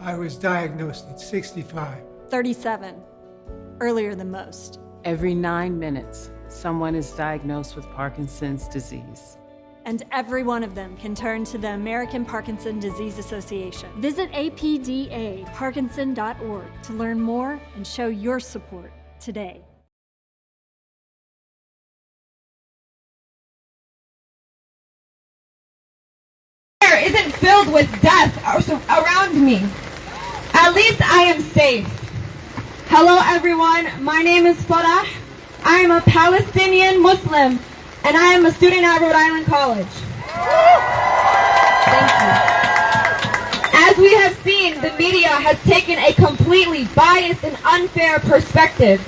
I was diagnosed at 65. 37. Earlier than most. Every 9 minutes, someone is diagnosed with Parkinson's disease. And every one of them can turn to the American Parkinson Disease Association. Visit apdaparkinson.org to learn more and show your support today. Isn't filled with death around me. At least I am safe. Hello everyone, my name is Farah. I am a Palestinian Muslim and I am a student at Rhode Island College. Thank you. As we have seen, the media has taken a completely biased and unfair perspective.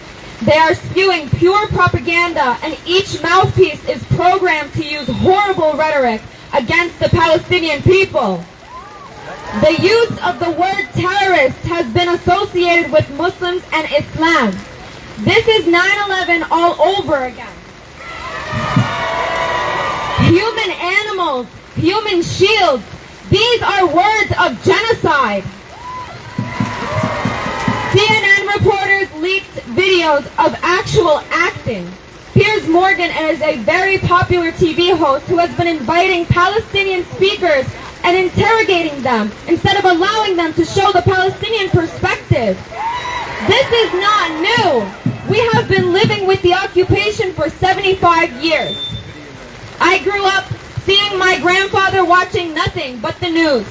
They are spewing pure propaganda and each mouthpiece is programmed to use horrible rhetoric against the Palestinian people. The use of the word terrorist has been associated with Muslims and Islam. This is 9/11 all over again. Human animals, human shields, these are words of genocide. CNN reporters leaked videos of actual acting. Piers Morgan is a very popular TV host who has been inviting Palestinian speakers and interrogating them instead of allowing them to show the Palestinian perspective. This is not new. We have been living with the occupation for 75 years. I grew up seeing my grandfather watching nothing but the news.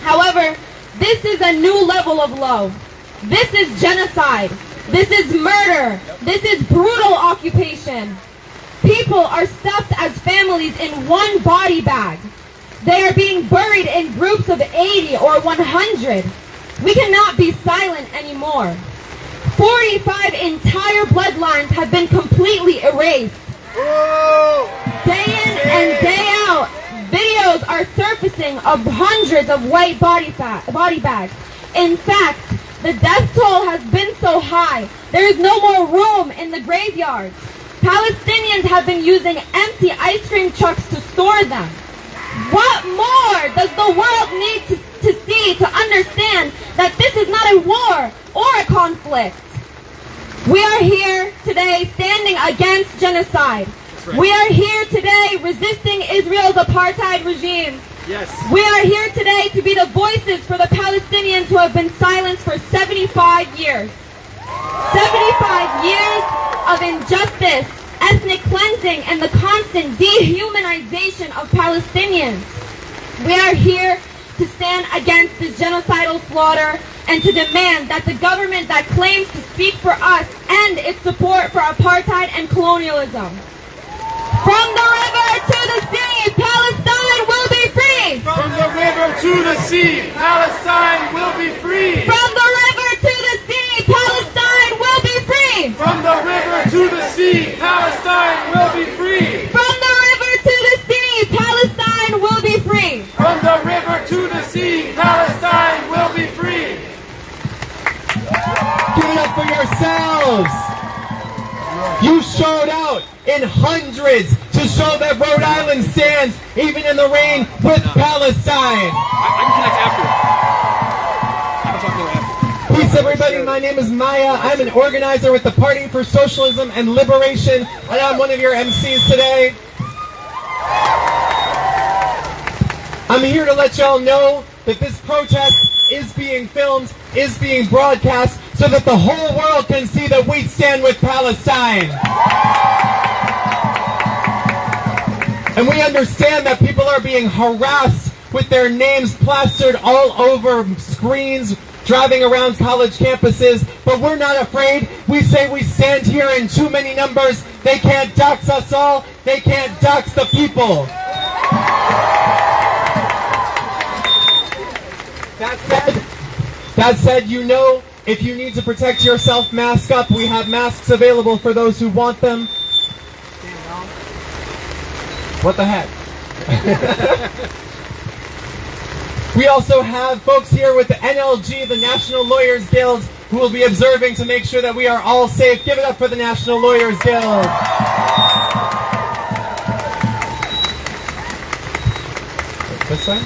However, this is a new level of low. This is genocide. This is murder. This is brutal occupation. People are stuffed as families in one body bag. They are being buried in groups of 80 or 100. We cannot be silent anymore. 45 entire bloodlines have been completely erased. Day in and day out, videos are surfacing of hundreds of white body bags. In fact, the death toll has been so high, there is no more room in the graveyards. Palestinians have been using empty ice cream trucks to store them. What more does the world need to see to understand that this is not a war or a conflict? We are here today standing against genocide. Right. We are here today resisting Israel's apartheid regime. Yes. We are here today to be the voices for the Palestinians who have been silenced for 75 years. 75 years of injustice, ethnic cleansing, and the constant dehumanization of Palestinians. We are here to stand against this genocidal slaughter and to demand that the government that claims to speak for us end its support for apartheid and colonialism. From the river to the sea, Palestine will be free! From the river to the sea, Palestine will be free! From the river to the sea, Palestine will be free! From the river to the sea, Palestine will be free! From the river to the sea, Palestine will be free! From the river to the sea, Palestine will be free! Give it up for yourselves! You showed out in hundreds to show that Rhode Island stands, even in the rain, with Palestine. I can connect after. I can talk to her after. Peace, everybody. My name is Maya. I'm an organizer with the Party for Socialism and Liberation, and I'm one of your MCs today. I'm here to let y'all know that this protest is being filmed, is being broadcast, so that the whole world can see that we stand with Palestine. And we understand that people are being harassed with their names plastered all over screens, driving around college campuses, but we're not afraid. We say we stand here in too many numbers. They can't dox us all. They can't dox the people. That said, you know, if you need to protect yourself, mask up. We have masks available for those who want them. What the heck? We also have folks here with the NLG, the National Lawyers Guild, who will be observing to make sure that we are all safe. Give it up for the National Lawyers Guild. This way?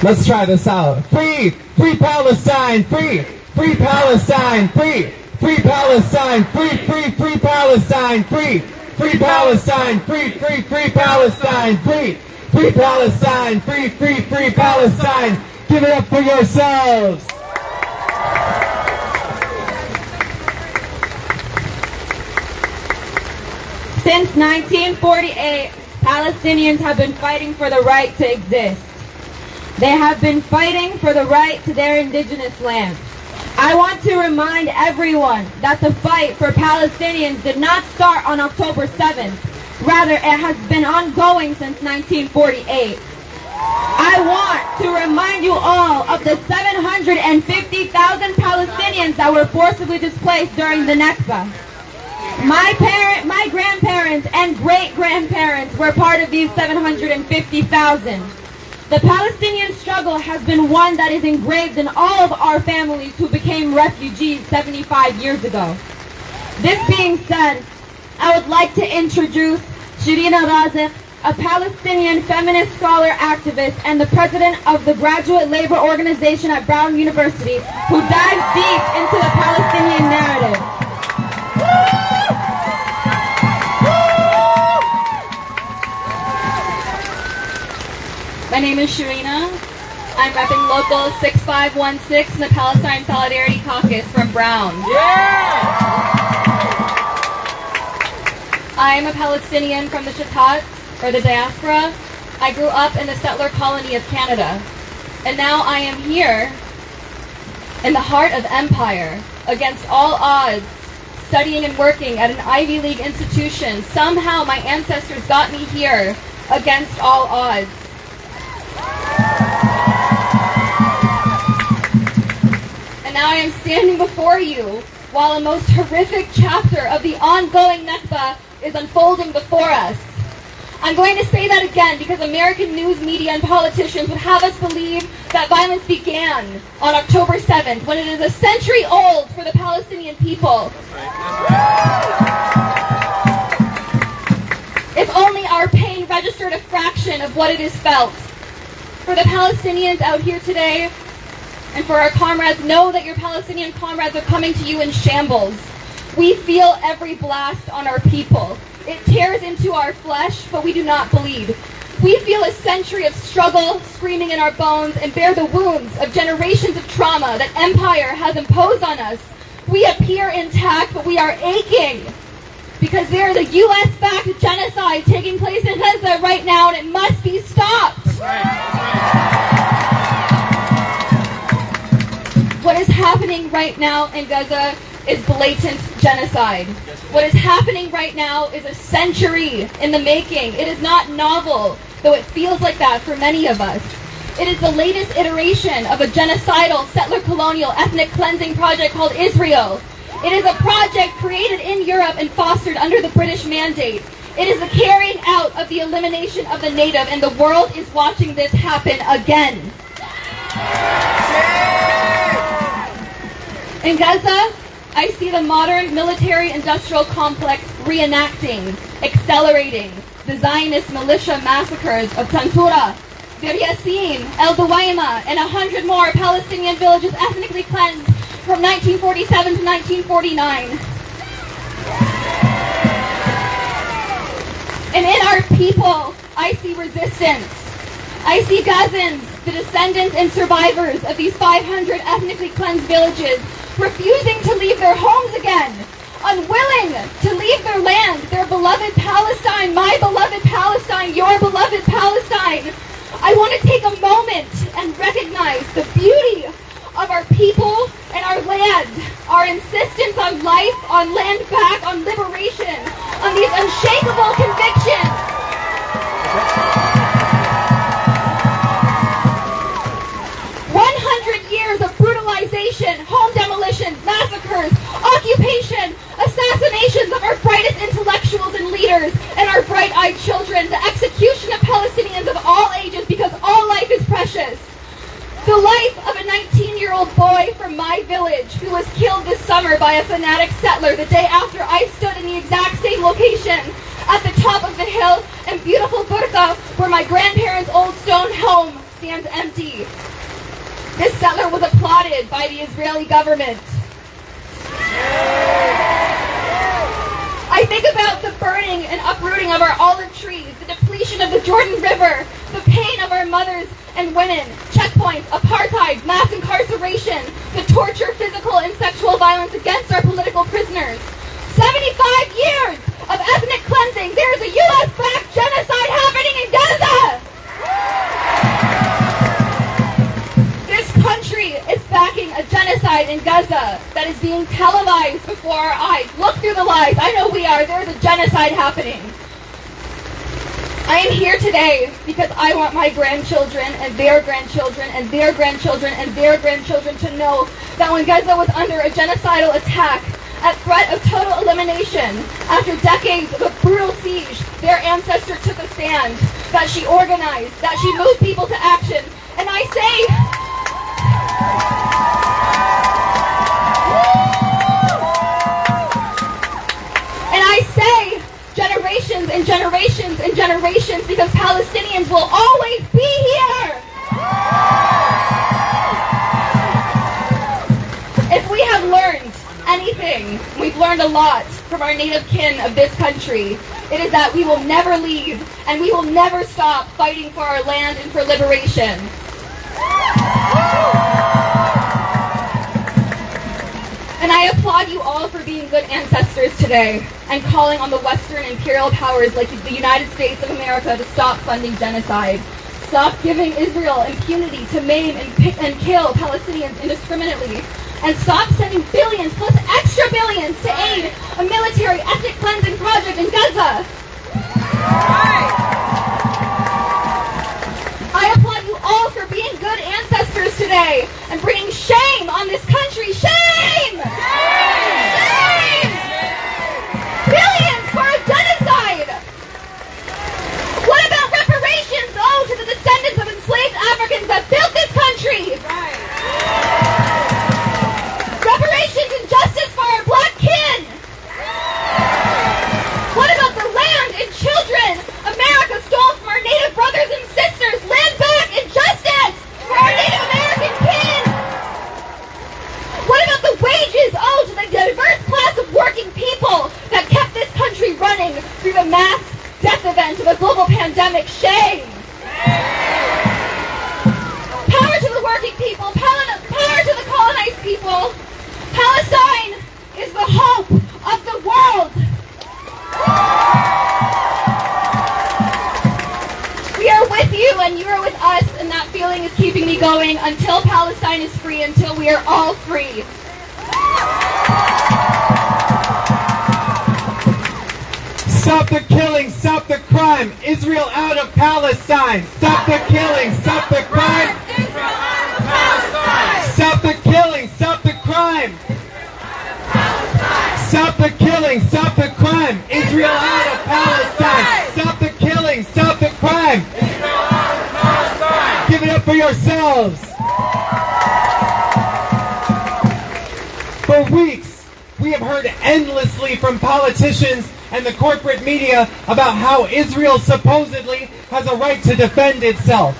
Let's try this out. Free! Free Palestine! Free! Free Palestine! Free! Free Palestine! Free! Free! Free Palestine! Free! Free Palestine! Free! Free! Free Palestine! Free! Free Palestine! Free! Free! Free Palestine! Give it up for yourselves! Since 1948, Palestinians have been fighting for the right to exist. They have been fighting for the right to their indigenous land. I want to remind everyone that the fight for Palestinians did not start on October 7th. Rather, it has been ongoing since 1948. I want to remind you all of the 750,000 Palestinians that were forcibly displaced during the Nakba. My grandparents and great-grandparents were part of these 750,000. The Palestinian struggle has been one that is engraved in all of our families who became refugees 75 years ago. This being said, I would like to introduce Shirina Razek, a Palestinian feminist scholar activist and the president of the Graduate Labor Organization at Brown University, who dives deep into the Palestinian narrative. My name is Shirina. I'm repping Local 6516 in the Palestine Solidarity Caucus from Brown. I am a Palestinian from the Shatat, or the diaspora. I grew up in the settler colony of Canada. And now I am here in the heart of empire, against all odds, studying and working at an Ivy League institution. Somehow my ancestors got me here against all odds. And now I am standing before you while a most horrific chapter of the ongoing Nakba is unfolding before us. I'm going to say that again because American news media and politicians would have us believe that violence began on October 7th, when it is a century old for the Palestinian people. If only our pain registered a fraction of what it is felt. For the Palestinians out here today, and for our comrades, know that your Palestinian comrades are coming to you in shambles. We feel every blast on our people. It tears into our flesh, but we do not bleed. We feel a century of struggle screaming in our bones and bear the wounds of generations of trauma that empire has imposed on us. We appear intact, but we are aching because there is a U.S.-backed genocide taking place in Gaza right now, and it must be stopped. What is happening right now in Gaza is blatant genocide. What is happening right now is a century in the making. It is not novel, though it feels like that for many of us. It is the latest iteration of a genocidal, settler colonial, ethnic cleansing project called Israel. It is a project created in Europe and fostered under the British mandate. It is the carrying out of the elimination of the native, and the world is watching this happen again. In Gaza, I see the modern military-industrial complex reenacting, accelerating the Zionist militia massacres of Tantura, Bir Yassin, El Duwaima, and 100 more Palestinian villages ethnically cleansed from 1947 to 1949. And in our people, I see resistance. I see Gazans, the descendants and survivors of these 500 ethnically cleansed villages, refusing to leave their homes again, unwilling to leave their land, their beloved Palestine, my beloved Palestine, your beloved Palestine. I want to take a moment and recognize the beauty of our people and our land, our insistence on life, on land back, on liberation, on these unshakable convictions. 100 years of brutalization, home demolitions, massacres, occupation, assassinations of our brightest intellectuals and leaders and our bright-eyed children, the execution of Palestinians of all ages because all life is precious. The life of a 19-year-old boy from my village who was killed this summer by a fanatic settler the day after I stood in the exact same location at the top of the hill in beautiful Burqa where my grandparents' old stone home stands empty. This cellar was applauded by the Israeli government. I think about the burning and uprooting of our olive trees, the depletion of the Jordan River, the pain of our mothers and women, checkpoints, apartheid, mass incarceration, the torture, physical and sexual violence against our political prisoners. 75 years of ethnic cleansing. There is a U.S.-backed genocide happening in Gaza. This country is backing a genocide in Gaza that is being televised before our eyes. Look through the lies. I know we are. There's a genocide happening. I am here today because I want my grandchildren and their grandchildren and their grandchildren and their grandchildren to know that when Gaza was under a genocidal attack, at threat of total elimination, after decades of a brutal siege, their ancestor took a stand, that she organized, that she moved people to action. And I say generations and generations and generations, because Palestinians will always be here. If we have learned anything, we've learned a lot from our native kin of this country. It is that we will never leave and we will never stop fighting for our land and for liberation. And I applaud you all for being good ancestors today and calling on the Western imperial powers like the United States of America to stop funding genocide. Stop giving Israel impunity to maim and kill Palestinians indiscriminately. And stop sending billions plus extra billions to aid a military ethnic cleansing project in Gaza. I applaud you all for being good ancestors today and bringing shame on this country. Shame! Shame! Billions for a genocide! What about reparations owed to the descendants of enslaved Africans that built this country? Reparations and justice for our black kin! What about the land and children America stole from our Native brothers and sisters? Land back and justice for our Native American kin! What about the wages owed to the diverse class of working people that kept this country running through the mass death event of a global pandemic? Shame! Power to the working people! Power to the colonized people! Palestine is the hope of the world. We are with you and you are with us, and that feeling is keeping me going until Palestine is free, until we are all free. Stop the killing, stop the crime. Israel out of Palestine. Stop the killing, stop the crime. Israel out of Palestine. Stop the killing, stop the crime. Stop the killing, stop the crime. Israel out of Palestine. Stop the killing, stop the crime. Israel out of Palestine. Give it up for yourselves. For weeks, we have heard endlessly from politicians and the corporate media about how Israel supposedly has a right to defend itself.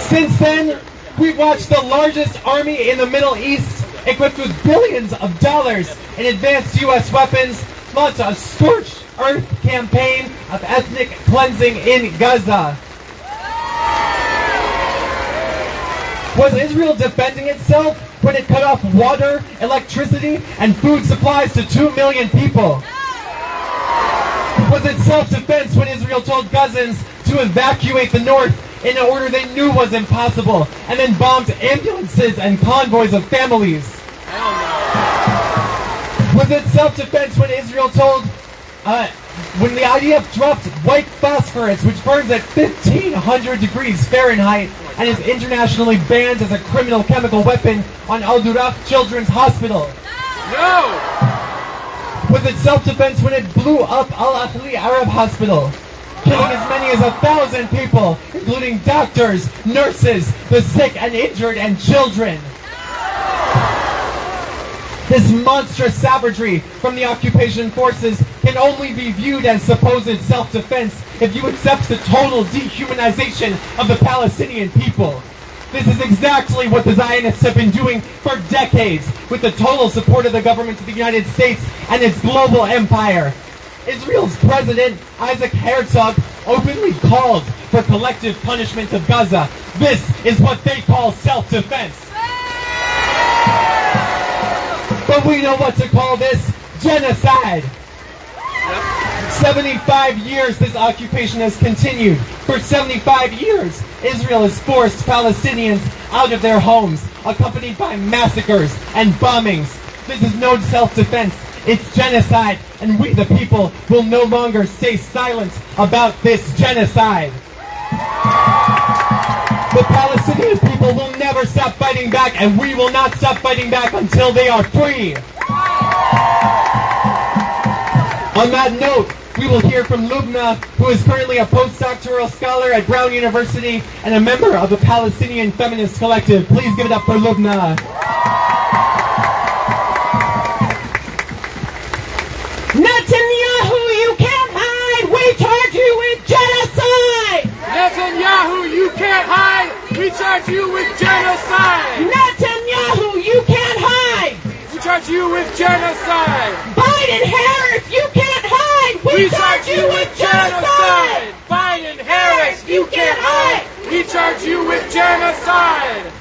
Since then, we've watched the largest army in the Middle East, equipped with billions of dollars in advanced U.S. weapons, launch a scorched earth campaign of ethnic cleansing in Gaza. Was Israel defending itself when it cut off water, electricity, and food supplies to 2 million people? Was it self-defense when Israel told Gazans to evacuate the north in an order they knew was impossible, and then bombed ambulances and convoys of families? Was it self-defense when Israel told, when the IDF dropped white phosphorus, which burns at 1,500 degrees Fahrenheit and is internationally banned as a criminal chemical weapon, on Al-Duraf Children's Hospital? No! Was it self-defense when it blew up Al-Ahli Arab Hospital, killing as many as 1,000 people, including doctors, nurses, the sick and injured, and children? This monstrous savagery from the occupation forces can only be viewed as supposed self-defense if you accept the total dehumanization of the Palestinian people. This is exactly what the Zionists have been doing for decades with the total support of the government of the United States and its global empire. Israel's president, Isaac Herzog, openly called for collective punishment of Gaza. This is what they call self-defense. But we know what to call this: genocide. 75 years this occupation has continued. For 75 years, Israel has forced Palestinians out of their homes, accompanied by massacres and bombings. This is no self-defense, it's genocide, and we the people will no longer stay silent about this genocide. The Palestinian people will never stop fighting back, and we will not stop fighting back until they are free. On that note, we will hear from Lubna, who is currently a postdoctoral scholar at Brown University and a member of the Palestinian Feminist Collective. Please give it up for Lubna. Netanyahu, you can't hide! We charge you with genocide! Netanyahu, you can't hide! We charge you with genocide! Netanyahu, you can't hide! We charge you with genocide! Biden Harris, you can't hide! We charge you with genocide! Biden Harris, you can't hide! We charge you with genocide!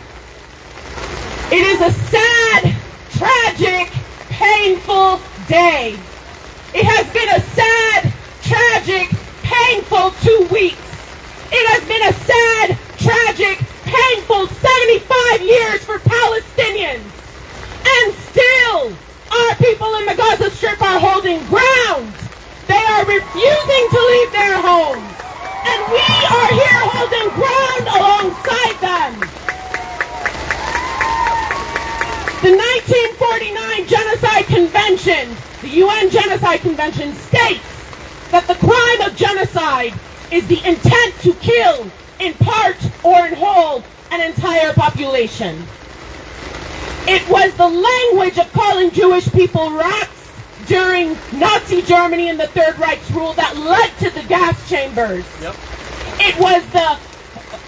It is a sad, tragic, painful day. It has been a sad, tragic, painful 2 weeks. It has been a sad, tragic, painful 75 years for Palestinians. And still, our people in the Gaza Strip are holding ground. They are refusing to leave their homes. And we are here holding ground alongside them. The 1949 Genocide Convention, the UN Genocide Convention, states that the crime of genocide is the intent to kill, in part or in whole, an entire population. It was the language of calling Jewish people rats during Nazi Germany and the Third Reich's rule that led to the gas chambers. It was the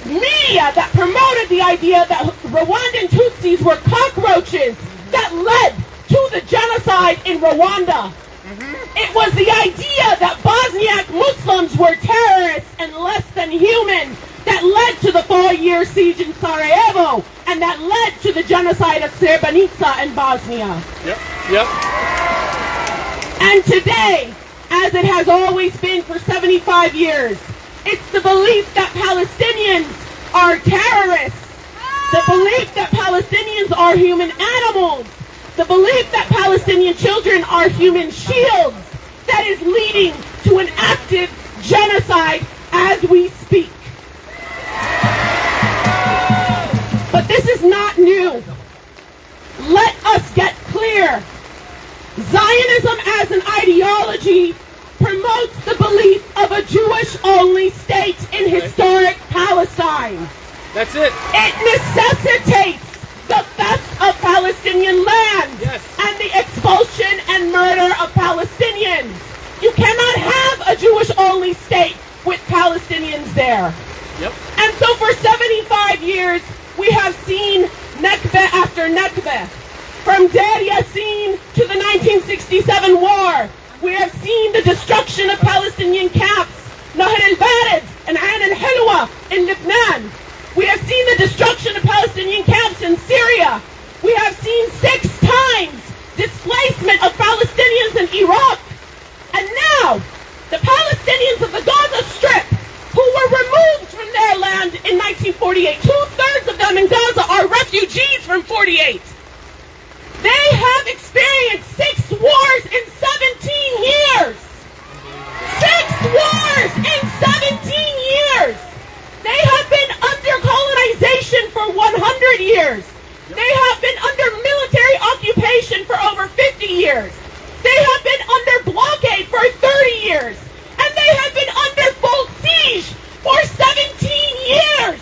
media that promoted the idea that Rwandan Tutsis were cockroaches that led to the genocide in Rwanda. It was the idea that Bosniak Muslims were terrorists and less than human that led to the 4-year siege in Sarajevo and that led to the genocide of Srebrenica in Bosnia. And today, as it has always been for 75 years, it's the belief that Palestinians are terrorists, the belief that Palestinians are human animals, the belief that Palestinian children are human shields that is leading to an active genocide as we speak. But this is not new. Let us get clear. Zionism as an ideology promotes the belief of a Jewish-only state in historic Palestine. That's it. It necessitates the theft of Palestinian land and the expulsion and murder of Palestinians. You cannot have a Jewish-only state with Palestinians there. And so for 75 years, we have seen Nakba after Nakba. From Deir Yassin to the 1967 war, we have seen the destruction of Palestinian camps, Nahr al-Barid and Ain al-Hilwa in Lebanon. We have seen the destruction of Palestinian camps in Syria. We have seen 6 times displacement of Palestinians in Iraq. And now, the Palestinians of the Gaza Strip, who were removed from their land in 1948, 2/3 of them in Gaza are refugees from 48. They have experienced 6 wars in 17 years. 6 wars in 17 years. They have been under colonization for 100 years. They have been under military occupation for over 50 years. They have been under blockade for 30 years. And they have been under full siege for 17 years.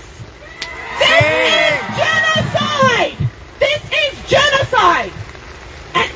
This is genocide. This is genocide. And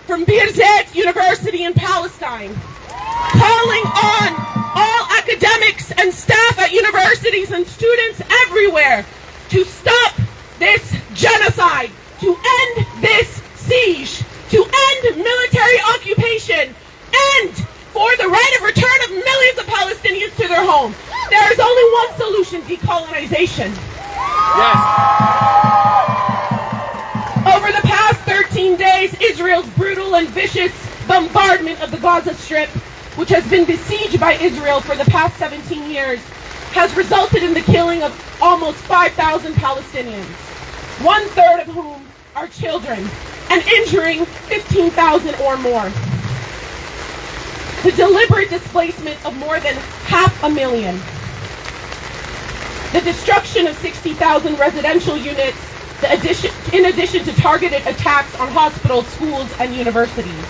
from Birzeit University in Palestine, calling on all academics and staff at universities and students everywhere to stop this genocide, to end this siege, to end military occupation, and for the right of return of millions of Palestinians to their home. There is only one solution: decolonization. Yes. Over the past 13 days, Israel's brutal and vicious bombardment of the Gaza Strip, which has been besieged by Israel for the past 17 years, has resulted in the killing of almost 5,000 Palestinians, 1/3 of whom are children, and injuring 15,000 or more. The deliberate displacement of more than 500,000. The destruction of 60,000 residential units, in addition to targeted attacks on hospitals, schools, and universities.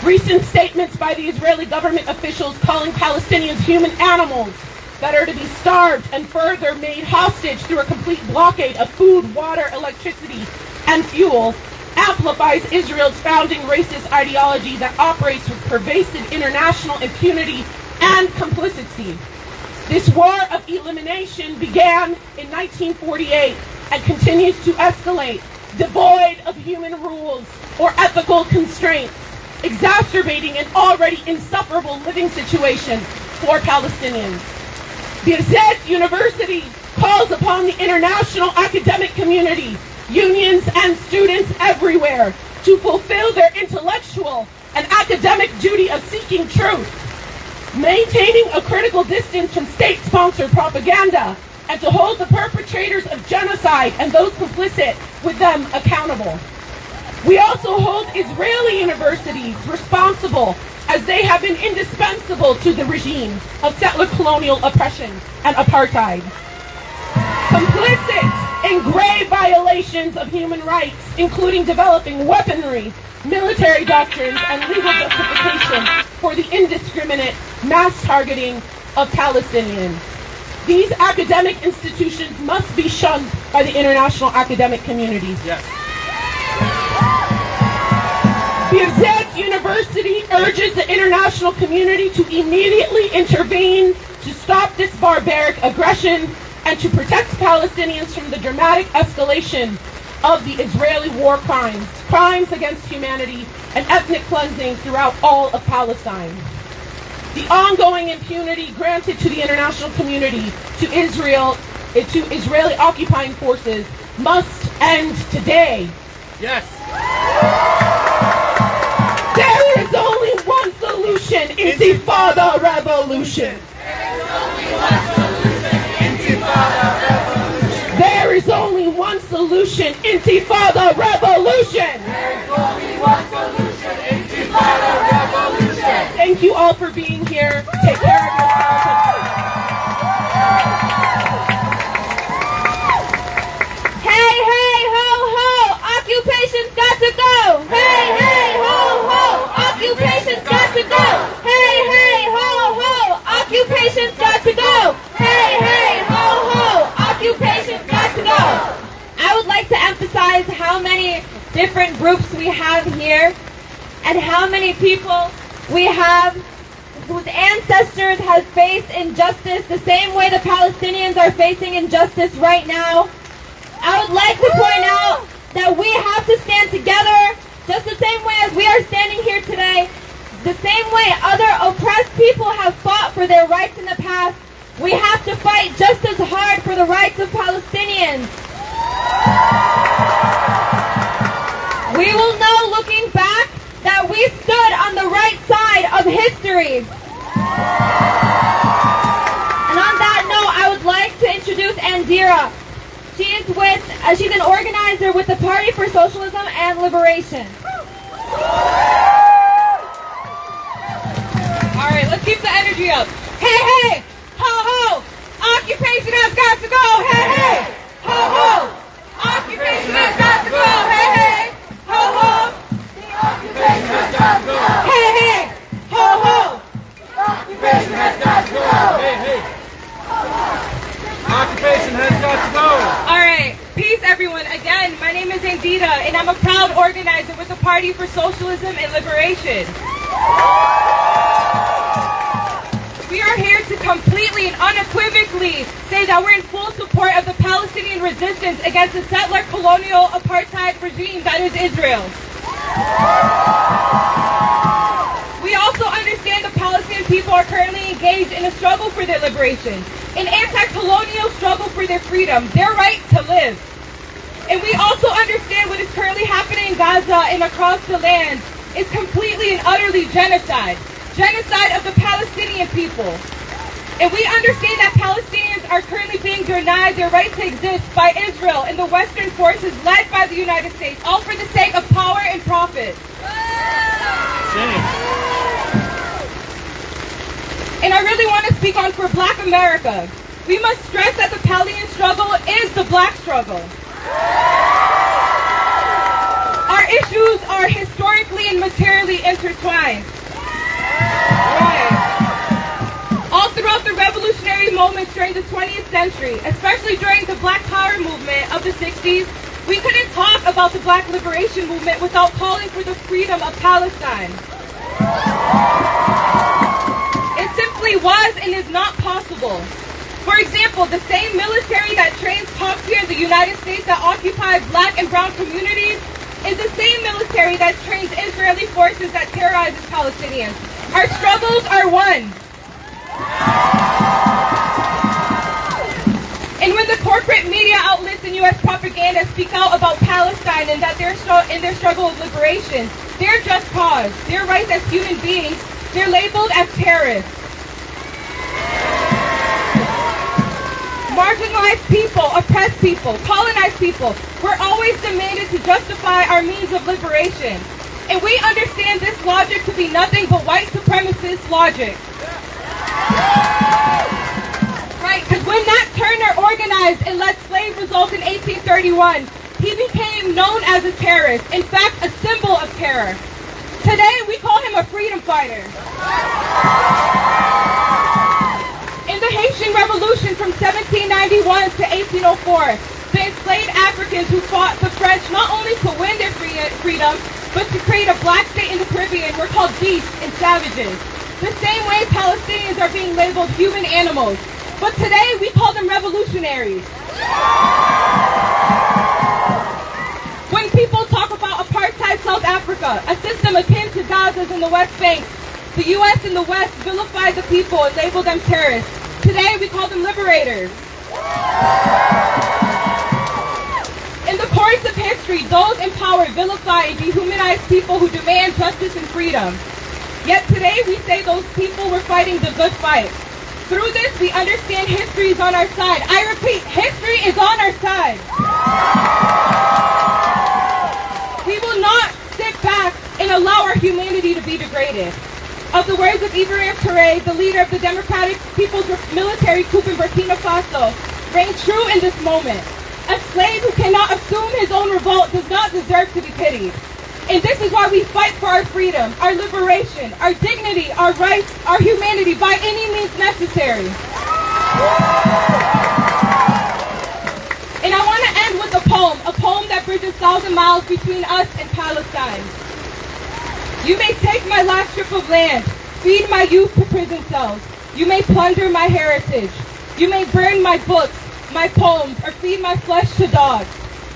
Recent statements by the Israeli government officials calling Palestinians human animals that are to be starved and further made hostage through a complete blockade of food, water, electricity, and fuel amplifies Israel's founding racist ideology that operates with pervasive international impunity and complicity. This war of elimination began in 1948 and continues to escalate, devoid of human rules or ethical constraints, exacerbating an already insufferable living situation for Palestinians. Birzeit University calls upon the international academic community, unions, and students everywhere to fulfill their intellectual and academic duty of seeking truth, maintaining a critical distance from state-sponsored propaganda, and to hold the perpetrators of genocide and those complicit with them accountable. We also hold Israeli universities responsible, as they have been indispensable to the regime of settler colonial oppression and apartheid. Complicit in grave violations of human rights, including developing weaponry, military doctrines, and legal justification for the indiscriminate mass targeting of Palestinians. These academic institutions must be shunned by the international academic community. Yes. Birzeit University urges the international community to immediately intervene to stop this barbaric aggression and to protect Palestinians from the dramatic escalation of the Israeli war crimes, crimes against humanity, and ethnic cleansing throughout all of Palestine. The ongoing impunity granted to the international community, to Israeli occupying forces, must end today. Yes. There is only one solution: Intifada revolution. There is only one solution: Intifada revolution. Thank you all for being here. Take care of yourselves. Hey, hey, ho, ho, occupation's got to go. Hey, hey, ho, ho, occupation's got to go. Hey, hey, ho, ho, occupation's got to go. Hey, hey, ho, ho, occupation's got to go. I would like to emphasize how many different groups we have here and how many people we have whose ancestors have faced injustice the same way the Palestinians are facing injustice right now. I would like to point out that we have to stand together just the same way as we are standing here today. The same way other oppressed people have fought for their rights in the past, we have to fight just as hard for the rights of Palestinians. We will know, looking back, that we stood on the right side of history. And on that note, I would like to introduce Andira. She's an organizer with the Party for Socialism and Liberation. All right, let's keep the energy up. Hey, hey, ho, ho, occupation has got to go. Hey, hey, ho, ho, occupation has got to go. Hey, hey, ho, ho, occupation has got to go. Hey, hey, ho, ho, occupation has got to go. Hey, hey. Occupation has got to go. All right, peace, everyone. Again, my name name is Indita, and I'm a proud organizer with the Party for Socialism and Liberation. We are here to completely and unequivocally say that we're in full support of the Palestinian resistance against the settler colonial apartheid regime that is Israel. We also understand the Palestinian people are currently engaged in a struggle for their liberation, an anti-colonial struggle for their freedom, their right to live. And we also understand what is currently happening in Gaza and across the land is completely and utterly genocide. Genocide of the Palestinian people. And we understand that Palestinians are currently being denied their right to exist by Israel and the Western forces led by the United States, all for the sake of power and profit. And I really want to speak on for Black America. We must stress that the Palestinian struggle is the Black struggle. Our issues are historically and materially intertwined. Right. All throughout the revolutionary moments during the 20th century, especially during the Black Power movement of the 60s, we couldn't talk about the Black liberation movement without calling for the freedom of Palestine. It simply was and is not possible. For example, the same military that trains cops here in the United States that occupy Black and brown communities is the same military that trains Israeli forces that terrorizes Palestinians. Our struggles are one. And when the corporate media outlets and U.S. propaganda speak out about Palestine and that they're in their struggle of liberation, their just cause, their rights as human beings, they're labeled as terrorists. Marginalized people, oppressed people, colonized people, we're always demanded to justify our means of liberation. And we understand this logic to be nothing but white supremacist logic. Right, because when Nat Turner organized and led slave revolt in 1831, he became known as a terrorist, in fact, a symbol of terror. Today, we call him a freedom fighter. In the Haitian Revolution from 1791 to 1804, the enslaved Africans who fought the French not only to win their freedom, but to create a black state in the Caribbean were called beasts and savages. The same way Palestinians are being labeled human animals. But today we call them revolutionaries. When people talk about apartheid South Africa, a system akin to Gaza's in the West Bank, the U.S. and the West vilify the people and label them terrorists. Today we call them liberators. In the course of history, those in power vilify and dehumanize people who demand justice and freedom. Yet today we say those people were fighting the good fight. Through this, we understand history is on our side. I repeat, history is on our side. We will not sit back and allow our humanity to be degraded. Of the words of Ibrahim Traoré, the leader of the Democratic People's Military coup in Burkina Faso, reign true in this moment. A slave who cannot assume his own revolt does not deserve to be pitied. And this is why we fight for our freedom, our liberation, our dignity, our rights, our humanity by any means necessary. And I want to end with a poem that bridges 1,000 miles between us and Palestine. You may take my last strip of land, feed my youth to prison cells. You may plunder my heritage. You may burn my books, my poems, or feed my flesh to dogs.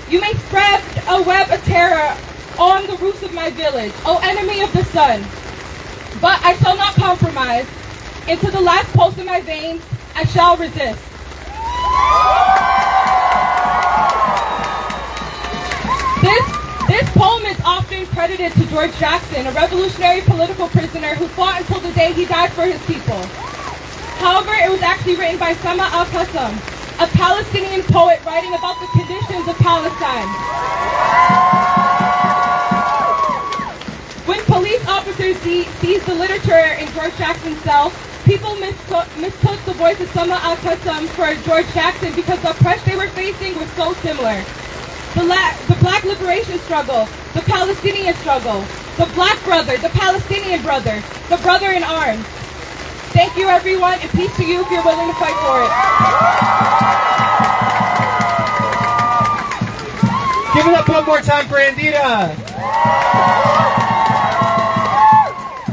You may spread a web of terror on the roofs of my village, O enemy of the sun. But I shall not compromise. Into the last pulse in my veins, I shall resist. This poem is often credited to George Jackson, a revolutionary political prisoner who fought until the day he died for his people. However, it was actually written by Sama al-Qassam, a Palestinian poet writing about the conditions of Palestine. When police officers seized the literature in George Jackson's cell, people mistook the voice of Sama al-Qassam for George Jackson because the oppression they were facing was so similar. The black liberation struggle, the Palestinian struggle, the black brother, the Palestinian brother, the brother in arms. Thank you, everyone, and peace to you if you're willing to fight for it. Give it up. One more time for Andita.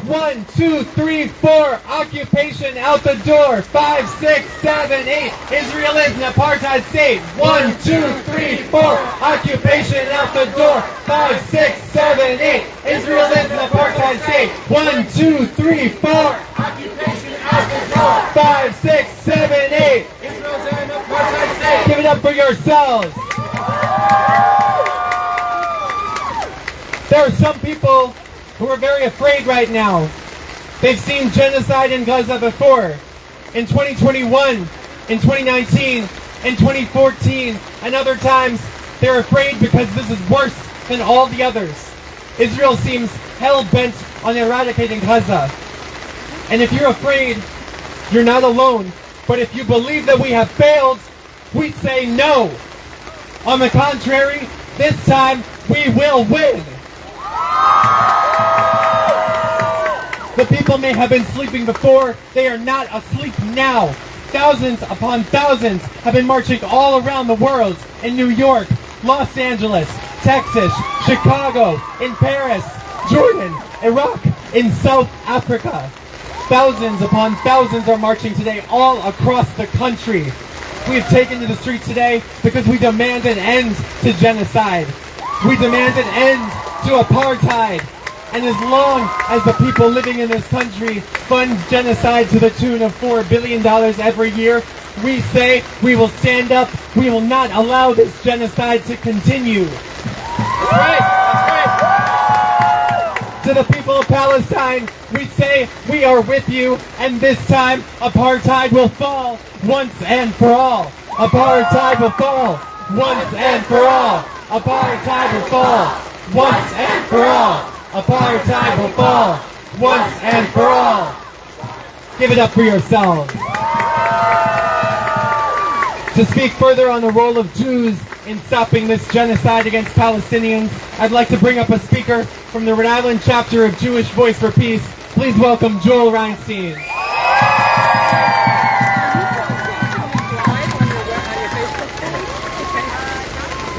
1, 2, 3, 4. Occupation out the door. 5, 6, 7, 8. Israel is an apartheid state. 1, 2, 3, 4. Occupation out the door. 5, 6, 7, 8. Israel is an apartheid state. 1, 2, 3, 4. Occupation out the door. 5, 6, 7, 8. Israel's an apartheid state. Give it up for yourselves. There are some people who are very afraid right now. They've seen genocide in Gaza before. In 2021, in 2019, in 2014, and other times, they're afraid because this is worse than all the others. Israel seems hell-bent on eradicating Gaza. And if you're afraid, you're not alone. But if you believe that we have failed, we say no. On the contrary, this time we will win. The people may have been sleeping before, they are not asleep now. Thousands upon thousands have been marching all around the world, in New York, Los Angeles, Texas, Chicago, in Paris, Jordan, Iraq, in South Africa. Thousands upon thousands are marching today all across the country. We have taken to the streets today because we demand an end to genocide. We demand an end to apartheid. And as long as the people living in this country fund genocide to the tune of $4 billion every year, we say we will stand up. We will not allow this genocide to continue. That's right. To the people of Palestine, we say we are with you, and this time apartheid will fall once and for all. Apartheid will fall once and for all. Apartheid will fall once and for all. Apartheid will fall once and for all. Give it up for yourselves. To speak further on the role of Jews in stopping this genocide against Palestinians, I'd like to bring up a speaker from the Rhode Island chapter of Jewish Voice for Peace. Please welcome Joel Reinstein.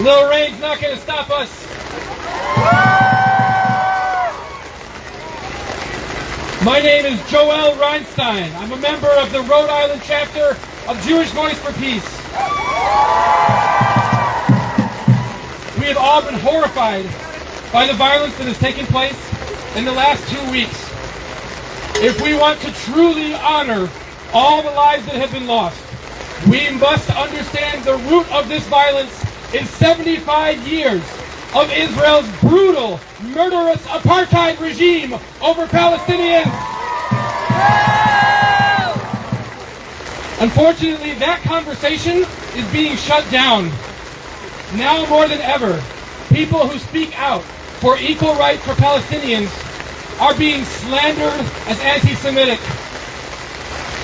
Little rain's not going to stop us. My name is Joel Reinstein. I'm a member of the Rhode Island chapter of Jewish Voice for Peace. We have all been horrified by the violence that has taken place in the last 2 weeks. If we want to truly honor all the lives that have been lost, we must understand the root of this violence is 75 years of Israel's brutal, murderous apartheid regime over Palestinians. Unfortunately, that conversation is being shut down. Now more than ever, people who speak out for equal rights for Palestinians are being slandered as anti-Semitic.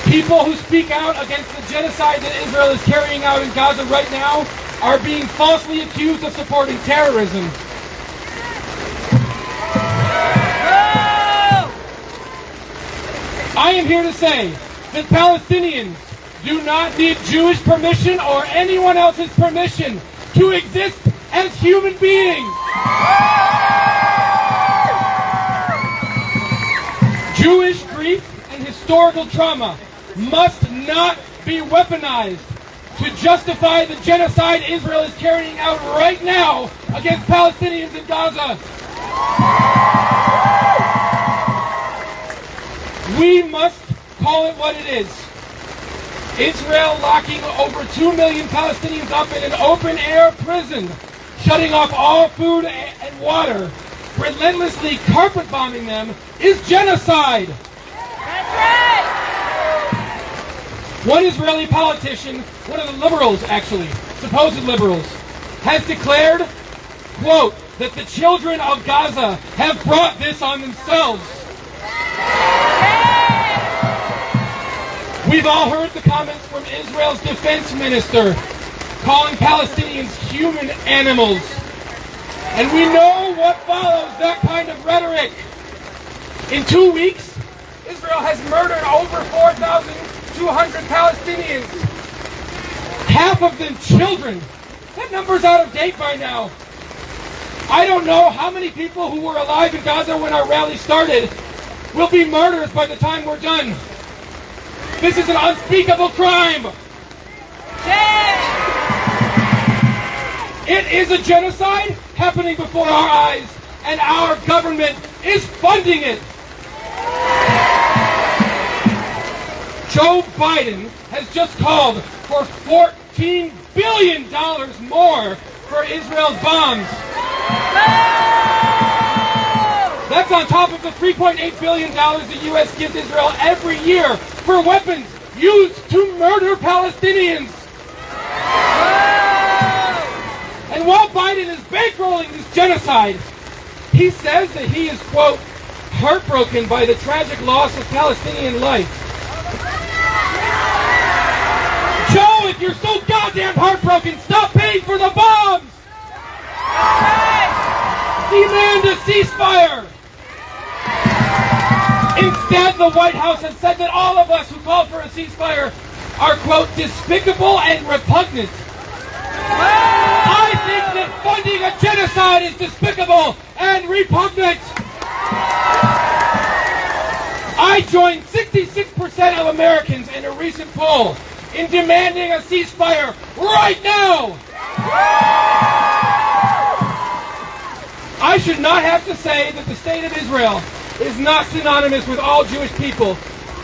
People who speak out against the genocide that Israel is carrying out in Gaza right now are being falsely accused of supporting terrorism. I am here to say that Palestinians do not need Jewish permission or anyone else's permission to exist as human beings. Jewish grief and historical trauma must not be weaponized to justify the genocide Israel is carrying out right now against Palestinians in Gaza. We must call it what it is. Israel locking over 2 million Palestinians up in an open-air prison, shutting off all food and water, relentlessly carpet-bombing them, is genocide. That's right! One Israeli politician, one of the liberals actually, supposed liberals, has declared, quote, that the children of Gaza have brought this on themselves. We've all heard the comments from Israel's defense minister calling Palestinians human animals. And we know what follows that kind of rhetoric. In 2 weeks, Israel has murdered over 4,200 Palestinians. Half of them children. That number's out of date by now. I don't know how many people who were alive in Gaza when our rally started will be murdered by the time we're done. This is an unspeakable crime. It is a genocide happening before our eyes, and our government is funding it. Joe Biden has just called for $14 billion more for Israel's bombs. That's on top of the $3.8 billion the U.S. gives Israel every year for weapons used to murder Palestinians. And while Biden is bankrolling this genocide, he says that he is, quote, heartbroken by the tragic loss of Palestinian life. Joe, if you're so goddamn heartbroken, stop paying for the bombs! Demand a ceasefire! Instead, the White House has said that all of us who call for a ceasefire are, quote, despicable and repugnant. I think that funding a genocide is despicable and repugnant. I joined 66% of Americans in a recent poll in demanding a ceasefire right now. I should not have to say that the state of Israel is not synonymous with all Jewish people,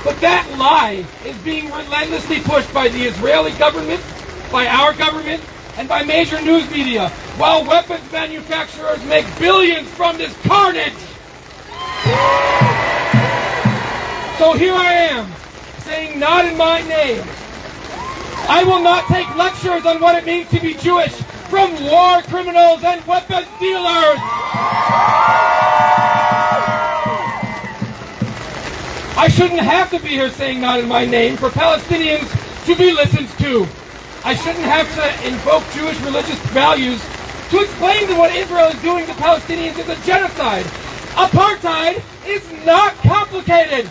but that lie is being relentlessly pushed by the Israeli government, by our government, and by major news media, while weapons manufacturers make billions from this carnage. So here I am, saying not in my name. I will not take lectures on what it means to be Jewish from war criminals and weapons dealers. I shouldn't have to be here saying not in my name for Palestinians to be listened to. I shouldn't have to invoke Jewish religious values to explain that what Israel is doing to Palestinians is a genocide. Apartheid is not complicated.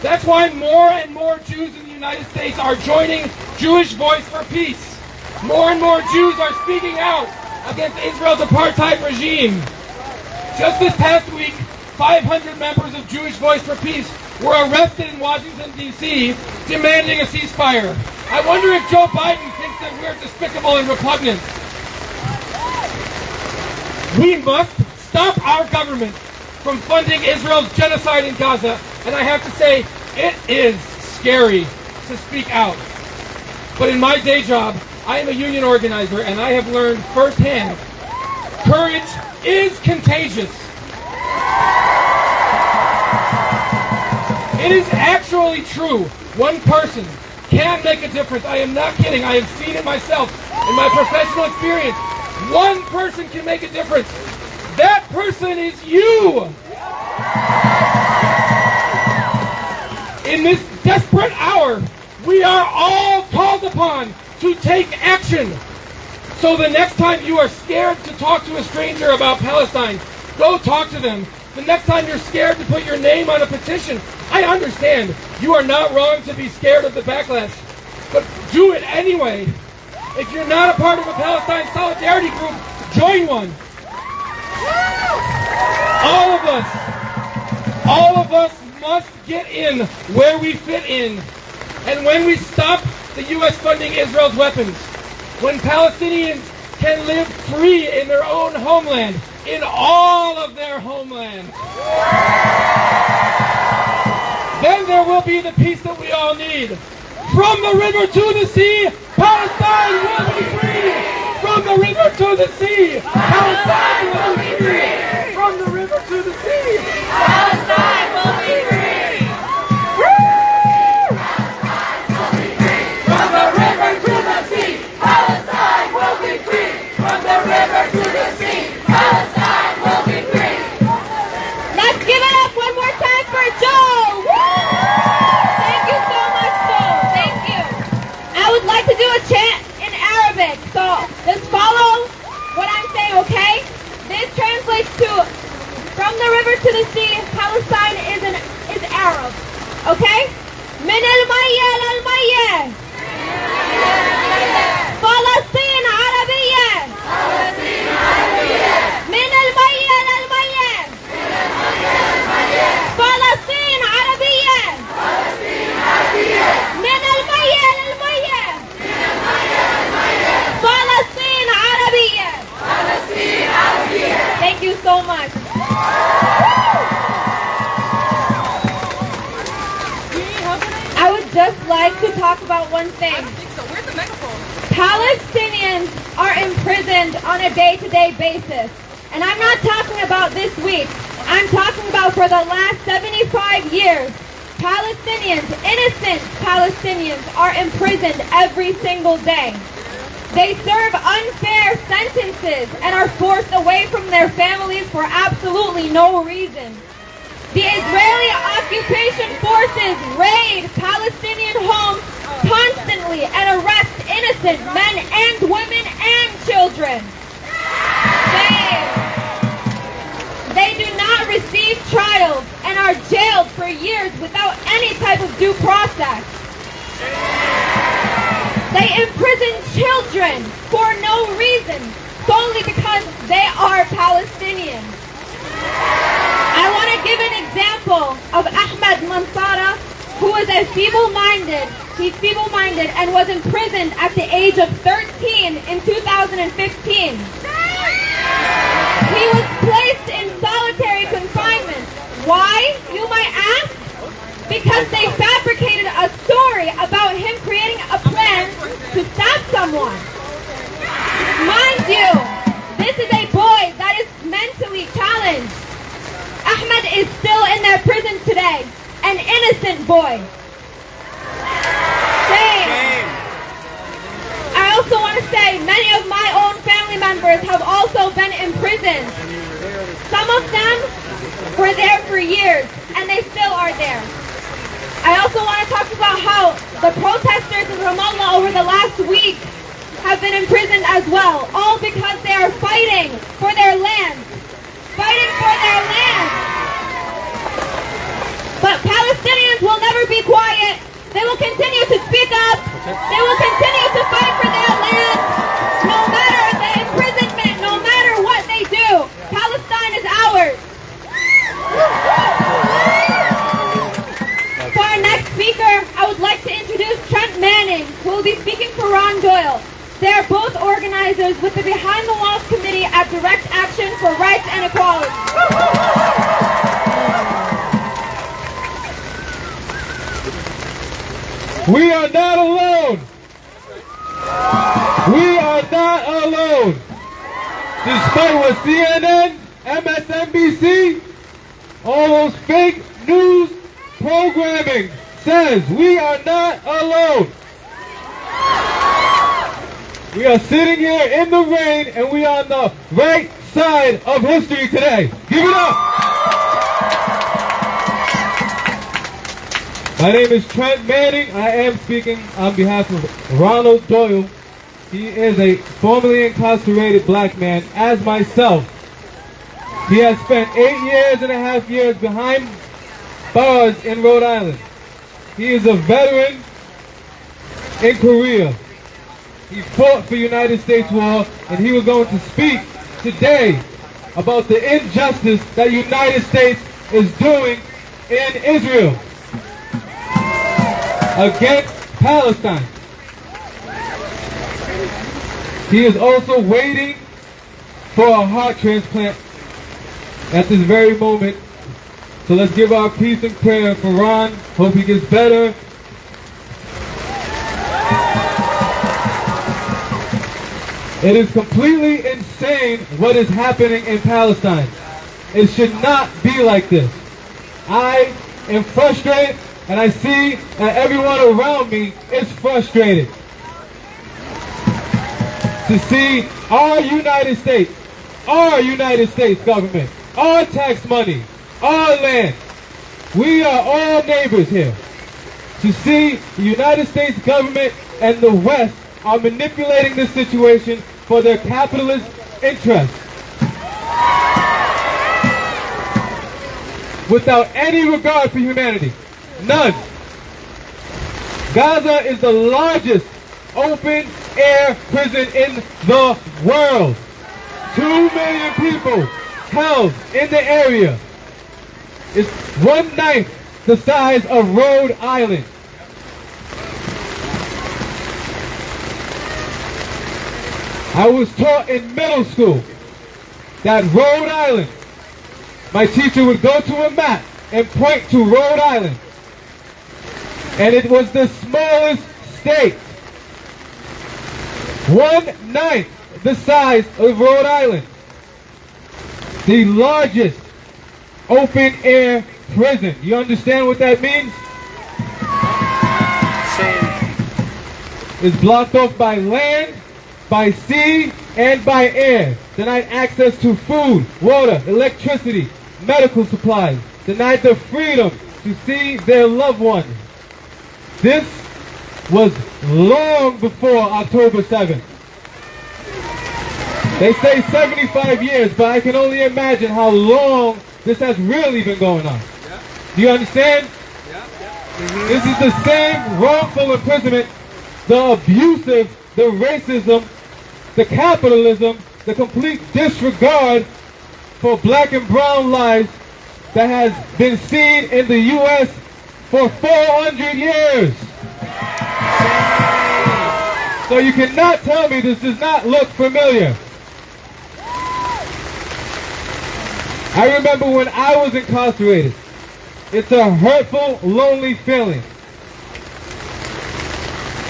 That's why more and more Jews in the United States are joining Jewish Voice for Peace. More and more Jews are speaking out against Israel's apartheid regime. Just this past week, 500 members of Jewish Voice for Peace were arrested in Washington, D.C., demanding a ceasefire. I wonder if Joe Biden thinks that we're despicable and repugnant. We must stop our government from funding Israel's genocide in Gaza, and I have to say, it is scary to speak out. But in my day job, I am a union organizer, and I have learned firsthand, courage is contagious. It is actually true. One person can make a difference. I am not kidding. I have seen it myself in my professional experience. One person can make a difference. That person is you. In this desperate hour, we are all called upon to take action. So the next time you are scared to talk to a stranger about Palestine, go talk to them. The next time you're scared to put your name on a petition, I understand. You are not wrong to be scared of the backlash. But do it anyway. If you're not a part of a Palestine solidarity group, join one. All of us must get in where we fit in. And when we stop the U.S. funding Israel's weapons, when Palestinians can live free in their own homeland, in all of their homeland, then there will be the peace that we all need. From the river to the sea, Palestine will be free! From the river to the sea, Palestine will be free! From the river to the sea, Palestine will be free! Palestine will be free! From the river to the sea, Palestine will be free! From the river to the sea, Palestine will be free! Let's give it up one more time for Joe! Thank you so much, Joe. Thank you. I would like to do a chant in Arabic, so just follow what I'm saying, okay? This translates to, from the river to the sea, Palestine just like to talk about one thing. Palestinians are imprisoned on a day-to-day basis. And I'm not talking about this week. I'm talking about for the last 75 years. Palestinians, innocent Palestinians, are imprisoned every single day. They serve unfair sentences and are forced away from their families for absolutely no reason. The Israeli occupation forces raid Palestinian homes constantly and arrest innocent men and women and children. They do not receive trials and are jailed for years without any type of due process. They imprison children for no reason, solely because they are Palestinians. I want to give an example of Ahmed Mansara, who is feeble-minded and was imprisoned at the age of 13 in 2015. He was placed in solitary confinement. Why, you might ask? Because they fabricated a story about him creating a plan to stab someone. Mind you, this is a boy that is mentally challenged. Ahmed is still in their prison today, an innocent boy. Shame. I also want to say many of my own family members have also been imprisoned. Some of them were there for years, and they still are there. I also want to talk about how the protesters in Ramallah over the last week have been imprisoned as well, all because they are fighting for their land. Fighting for their land. But Palestinians will never be quiet. They will continue to speak up. They will continue to fight for their land. No matter the imprisonment, no matter what they do, Palestine is ours. For our next speaker, I would like to introduce Trent Manning, who will be speaking for Ron Doyle. They are both organizers with the Behind the Walls Committee at Direct Action for Rights and Equality. We are not alone. We are not alone. Despite what CNN, MSNBC, all those fake news programming says, we are not alone. We are sitting here in the rain and we are on the right side of history today. Give it up. My name is Trent Manning. I am speaking on behalf of Ronald Doyle. He is a formerly incarcerated black man, as myself. He has spent 8.5 years behind bars in Rhode Island. He is a veteran in Korea. He fought for United States war, and he was going to speak today about the injustice that United States is doing in Israel against Palestine. He is also waiting for a heart transplant at this very moment. So let's give our peace and prayer for Ron. Hope he gets better. It is completely insane what is happening in Palestine. It should not be like this. I am frustrated, and I see that everyone around me is frustrated to see our United States government, our tax money, our land. We are all neighbors here. To see the United States government and the West are manipulating this situation for their capitalist interests. Without any regard for humanity. None. Gaza is the largest open-air prison in the world. 2 million people held in the area. It's 1/9 the size of Rhode Island. I was taught in middle school that Rhode Island, my teacher would go to a map and point to Rhode Island And it was the smallest state, 1/9 the size of Rhode Island. The largest open air prison. You understand what that means? It's blocked off by land, by sea, and by air. Denied access to food, water, electricity, medical supplies. Denied the freedom to see their loved ones. This was long before October 7th. They say 75 years, but I can only imagine how long this has really been going on. Do you understand? This is the same wrongful imprisonment, the abusive, the racism, the capitalism, the complete disregard for black and brown lives that has been seen in the U.S. for 400 years. So you cannot tell me this does not look familiar. I remember when I was incarcerated. It's a hurtful, lonely feeling.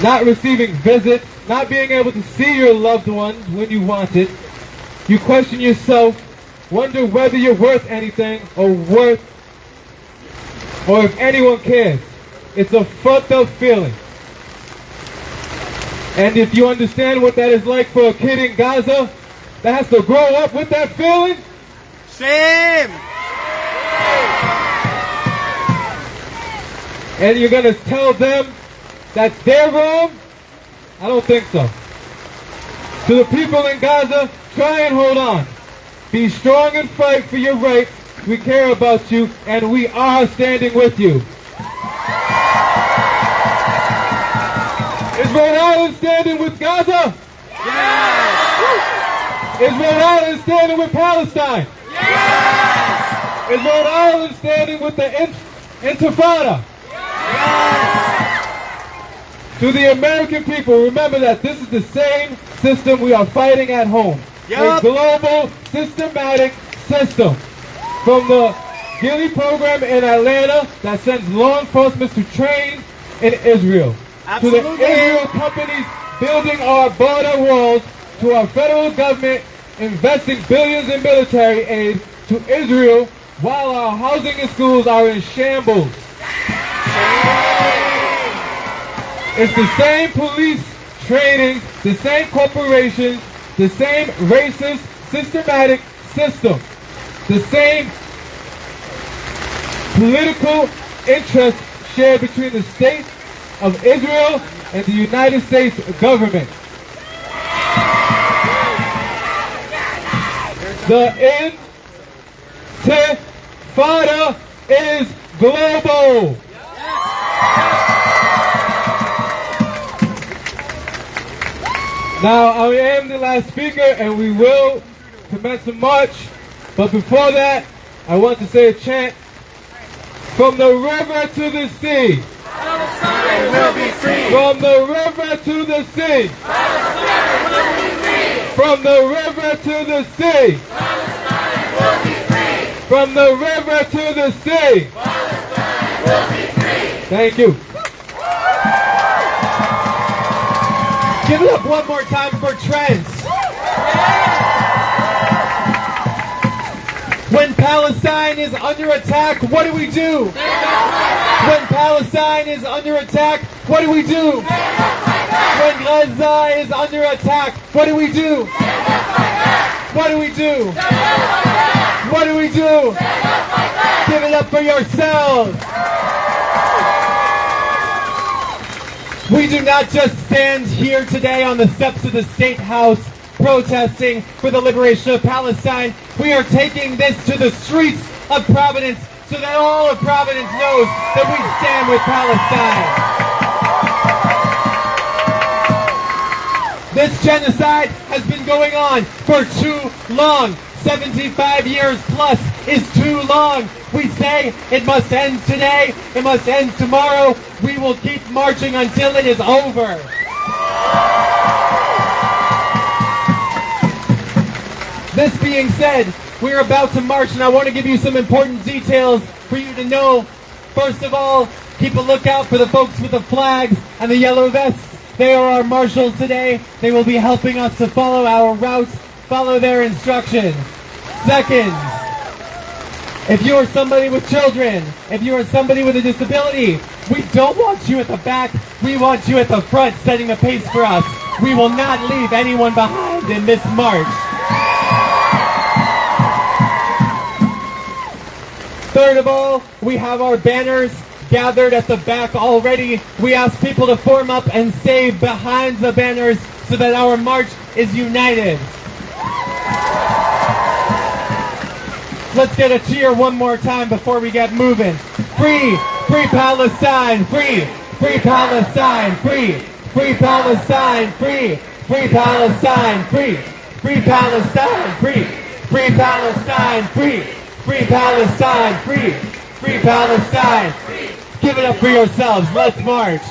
Not receiving visits, not being able to see your loved ones when you want it. You question yourself, wonder whether you're worth anything or if anyone cares. It's a fucked up feeling. And if you understand what that is like for a kid in Gaza that has to grow up with that feeling, shame! And you're going to tell them that they're wrong? I don't think so. To the people in Gaza, try and hold on. Be strong and fight for your rights. We care about you, and we are standing with you. Is Rhode Island standing with Gaza? Yes! Is Rhode Island standing with Palestine? Yes! Is Rhode Island standing with the Intifada? Yes! To the American people, remember that this is the same system we are fighting at home. Yep. A global, systematic system. From the Gilly program in Atlanta that sends law enforcement to train in Israel. Absolutely. To the Israel companies building our border walls, to our federal government investing billions in military aid to Israel while our housing and schools are in shambles. It's the same police training, the same corporations, the same racist, systematic system, the same political interests shared between the state of Israel and the United States government. The Intifada is global. Now, I am the last speaker, and we will commence the march. But before that, I want to say a chant. From the river to the sea. Palestine will be free. From the river to the sea. Palestine will be free. From the river to the sea. Palestine will be free. From the river to the sea. Palestine will be free. Thank you. Give it up one more time for Trent. When Palestine is under attack, what do we do? When Palestine is under attack, what do we do? When Gaza is under attack, what do we do? What do we do? What do we do? Give it up for yourselves. We do not just stand here today on the steps of the State House protesting for the liberation of Palestine. We are taking this to the streets of Providence so that all of Providence knows that we stand with Palestine. This genocide has been going on for too long. 75 years plus is too long. We say it must end today, it must end tomorrow. We will keep marching until it is over. This being said, we're about to march, and I want to give you some important details for you to know. First of all, Keep a lookout for the folks with the flags and the yellow vests. They are our marshals today. They will be helping us to follow our routes, follow their instructions. Seconds. If you are somebody with children, if you are somebody with a disability, we don't want you at the back. We want you at the front setting the pace for us. We will not leave anyone behind in this march. Third of all, we have our banners gathered at the back already. We ask people to form up and stay behind the banners so that our march is united. Let's get a cheer one more time before we get moving. Free! Free Palestine! Free! Free Palestine! Free! Free Palestine! Free! Free Palestine! Free! Free Palestine! Free! Free Palestine! Free! Free Palestine! Free! Free Palestine! Give it up for yourselves. Let's march.